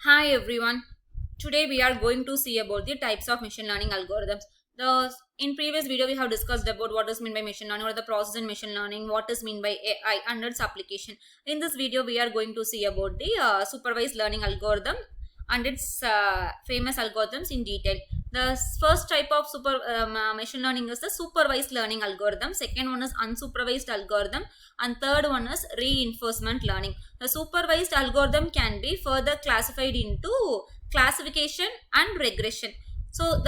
Hi everyone. Today we are going to see about the types of machine learning algorithms. The in previous video we have discussed about what is meant by machine learning or the process in machine learning, what is mean by AI and its application. In this video we are going to see about the supervised learning algorithm and its famous algorithms in detail. The first type of machine learning is the supervised learning algorithm. Second one is unsupervised algorithm, and third one is reinforcement learning. The supervised algorithm can be further classified into classification and regression. So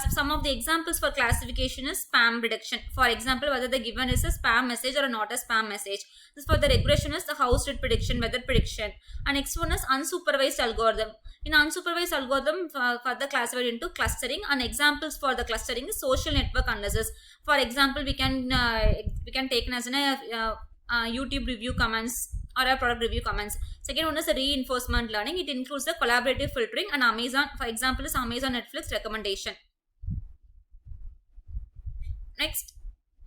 some of the examples for classification is spam prediction. For example, whether the given is a spam message or not a spam message. This for the regression is the house rate prediction, weather prediction. And next one is unsupervised algorithm. In unsupervised algorithm, further classified into clustering, and examples for the clustering is social network analysis. For example, we can take as YouTube review comments or a product review comments. Second one is the reinforcement learning. It includes the collaborative filtering and Amazon, for example, is Amazon Netflix recommendation. Next,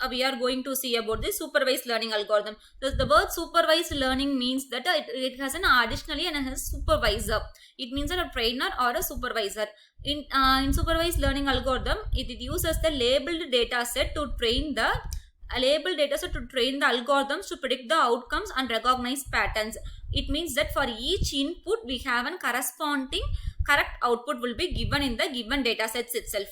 we are going to see about the supervised learning algorithm. The word supervised learning means that it has an additionally and has a supervisor. It means a trainer or a supervisor. In supervised learning algorithm, it uses the labeled data set to train the algorithms to predict the outcomes and recognize patterns. It means that for each input we have a corresponding correct output will be given in the given data sets itself.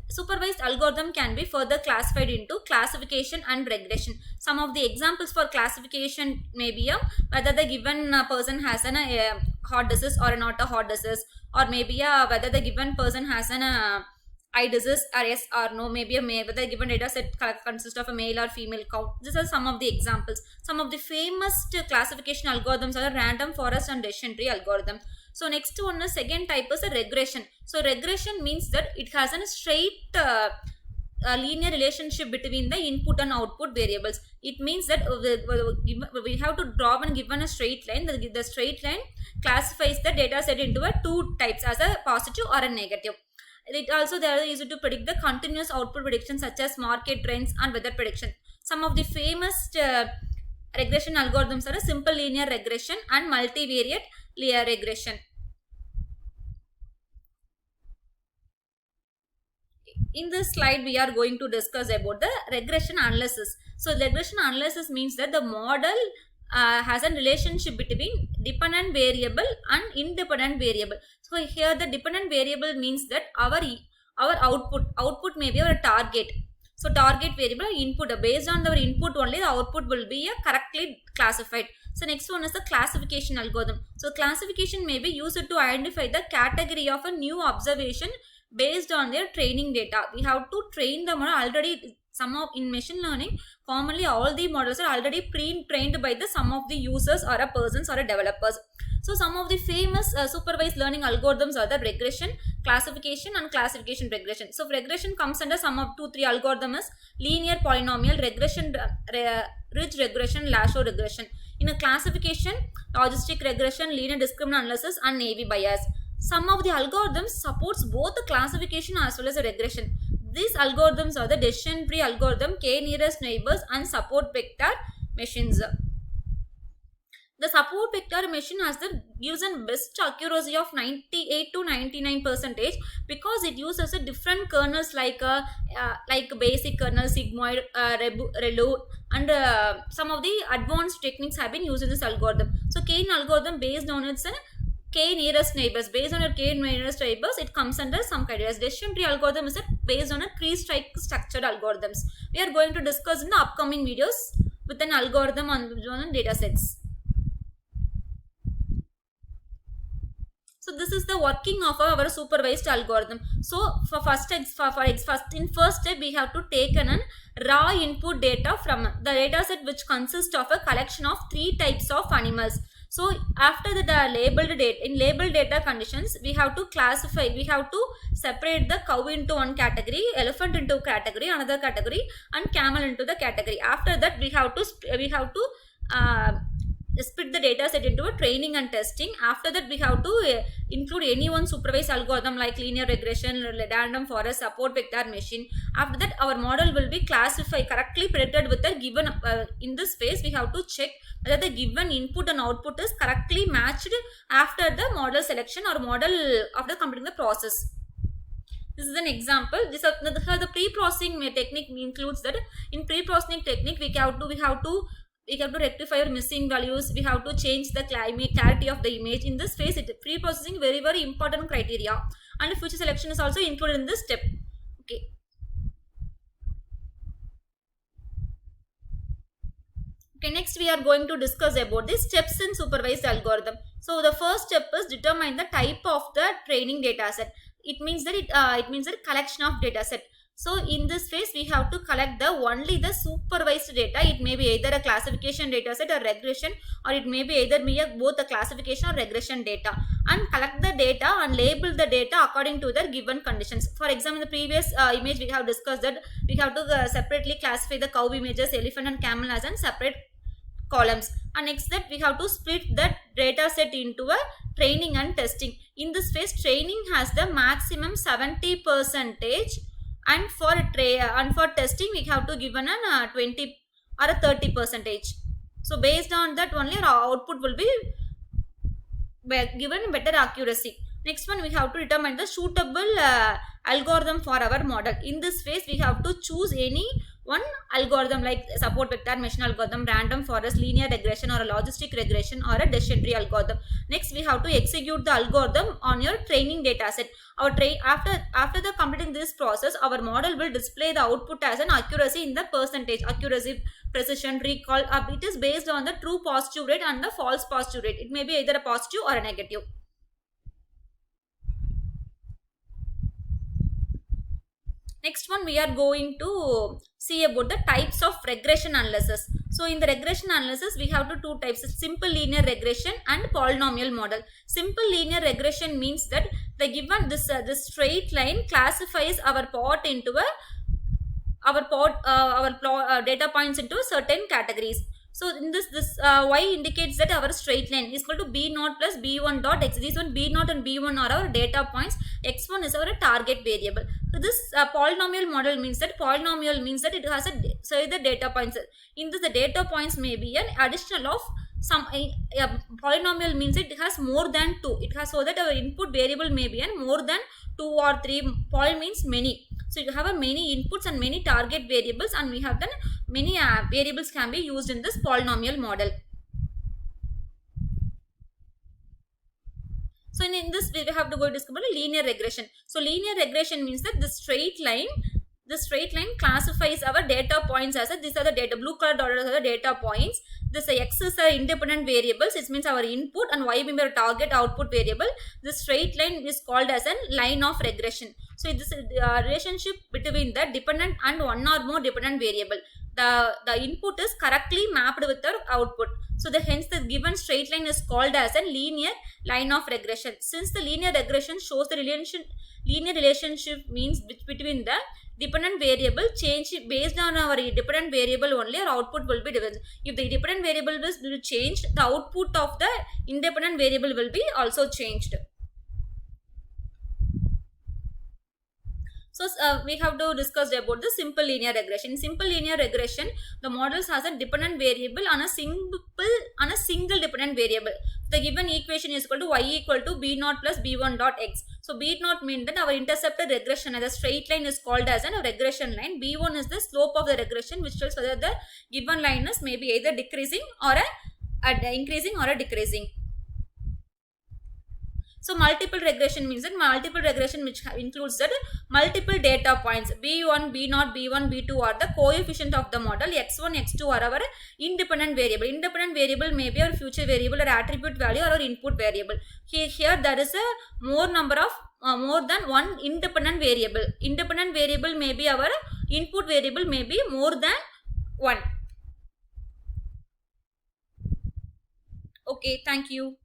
Supervised algorithm can be further classified into classification and regression. Some of the examples for classification may be whether the given person has a heart disease or not a heart disease, or maybe whether the given person has an eye disease or yes or no, maybe whether the given data set consists of a male or female cow. These are some of the examples. Some of the famous classification algorithms are the random forest and decision tree algorithm. So next one is second type is a regression. So regression means that it has a straight linear relationship between the input and output variables. It means that we have to draw and given a straight line. The straight line classifies the data set into two types as a positive or a negative. It also they are used to predict the continuous output predictions such as market trends and weather prediction. Some of the famous regression algorithms are a simple linear regression and multivariate linear regression. In this slide, we are going to discuss about the regression analysis. So, regression analysis means that the model has a relationship between dependent variable and independent variable. So, here the dependent variable means that our output may be our target. So, target variable input, based on our input only the output will be correctly classified. So, next one is the classification algorithm. So, classification may be used to identify the category of a new observation based on their training data. We have to train the model already. In machine learning, commonly all the models are already pre-trained by the some of the users or a persons or a developers. So some of the famous supervised learning algorithms are the regression, classification and classification regression. So regression comes under some of 2-3 algorithms: linear polynomial regression, ridge regression, Lasso regression. In a classification, logistic regression, linear discriminant analysis and naive Bayes. Some of the algorithms supports both the classification as well as the regression. These algorithms are the decision tree algorithm, k-nearest neighbors and support vector machines. The support vector machine has the gives a best accuracy of 98 to 99% because it uses a different kernels like basic kernel, sigmoid, relu, and some of the advanced techniques have been used in this algorithm. So k algorithm based on its k nearest neighbors. Based on your k nearest neighbors, it comes under some criteria. Decision tree algorithm is based on a tree-like structured algorithms. We are going to discuss in the upcoming videos with an algorithm on data sets. So this is the working of our supervised algorithm. So for first step we have to take an raw input data from the data set which consists of a collection of 3 types of animals. So after the labeled data, in labeled data conditions, we have to classify, we have to separate the cow into one category, elephant into category, another category, and camel into the category. After that, we have to split the data set into a training and testing. After that, we have to include any one supervised algorithm like linear regression, random forest, support vector machine. After that, our model will be classified correctly predicted with the given. In this phase, we have to check whether the given input and output is correctly matched after the model selection or model after completing the process. This is an example. The pre-processing technique includes that in pre-processing technique we have to rectify your missing values. We have to change the clarity of the image. In this phase, pre-processing very important criteria, and feature selection is also included in this step. Okay. Okay, next we are going to discuss about the steps in supervised algorithm. So the first step is determine the type of the training data set. It means that it means a collection of data set. So in this phase, we have to collect only the supervised data. It may be either a classification data set or regression, or it may be either both a classification or regression data, and collect the data and label the data according to the given conditions. For example, in the previous image we have discussed that we have to separately classify the cow images, elephant and camel as in separate columns, and next that we have to split that data set into a training and testing. In this phase, training has the maximum 70%, and for testing we have to give an 20 or a 30%. So based on that only our output will be given better accuracy. Next one, we have to determine the suitable algorithm for our model. In this phase, we have to choose any one algorithm like support vector machine algorithm, random forest, linear regression, or a logistic regression, or a decision tree algorithm. Next, we have to execute the algorithm on your training data set. After the completing this process, our model will display the output as an accuracy in the percentage, accuracy, precision, recall. It is based on the true positive rate and the false positive rate. It may be either a positive or a negative. Next one, we are going to see about the types of regression analysis. So in the regression analysis, we have two types: simple linear regression and polynomial model. Simple linear regression means that the given this straight line classifies our plot into data points into certain categories. So in this y indicates that our straight line is equal to b0 plus b1 dot x. This one b0 and b1 are our data points. X1 is our target variable. So this polynomial model means that it has the data points. In this, the data points may be an additional of some polynomial means it has more than 2. It has, so that our input variable may be more than 2 or 3. Poly means many. So you have many inputs and many target variables, and we have then many variables can be used in this polynomial model. So in this we have to go discover linear regression. So linear regression means that the straight line classifies our data points as these are the data, blue color dots are the data points. This x is the independent variables. It means our input, and y being our target output variable. This straight line is called as a line of regression. So this is the relationship between the dependent and one or more dependent variable. The input is correctly mapped with the output. So hence the given straight line is called as a linear line of regression. Since the linear regression shows the linear relationship means between the dependent variable change based on our dependent variable only, our output will be different. If the dependent variable will change, the output of the independent variable will be also changed. So we have to discuss about the simple linear regression. In simple linear regression, the models has a dependent variable on a single dependent variable. The given equation is equal to y equal to b0 plus b1 dot x. So b0 means that our intercepted regression as a straight line is called as a regression line. B1 is the slope of the regression, which tells whether the given line is maybe either decreasing or increasing or a decreasing. So multiple regression means that multiple regression which includes that multiple data points b1, b0, b1, b2 are the coefficient of the model. X1, x2 are our independent variable. Independent variable may be our future variable or attribute value or our input variable. Here there is a more than one independent variable. Independent variable may be our input variable may be more than one. Okay, thank you.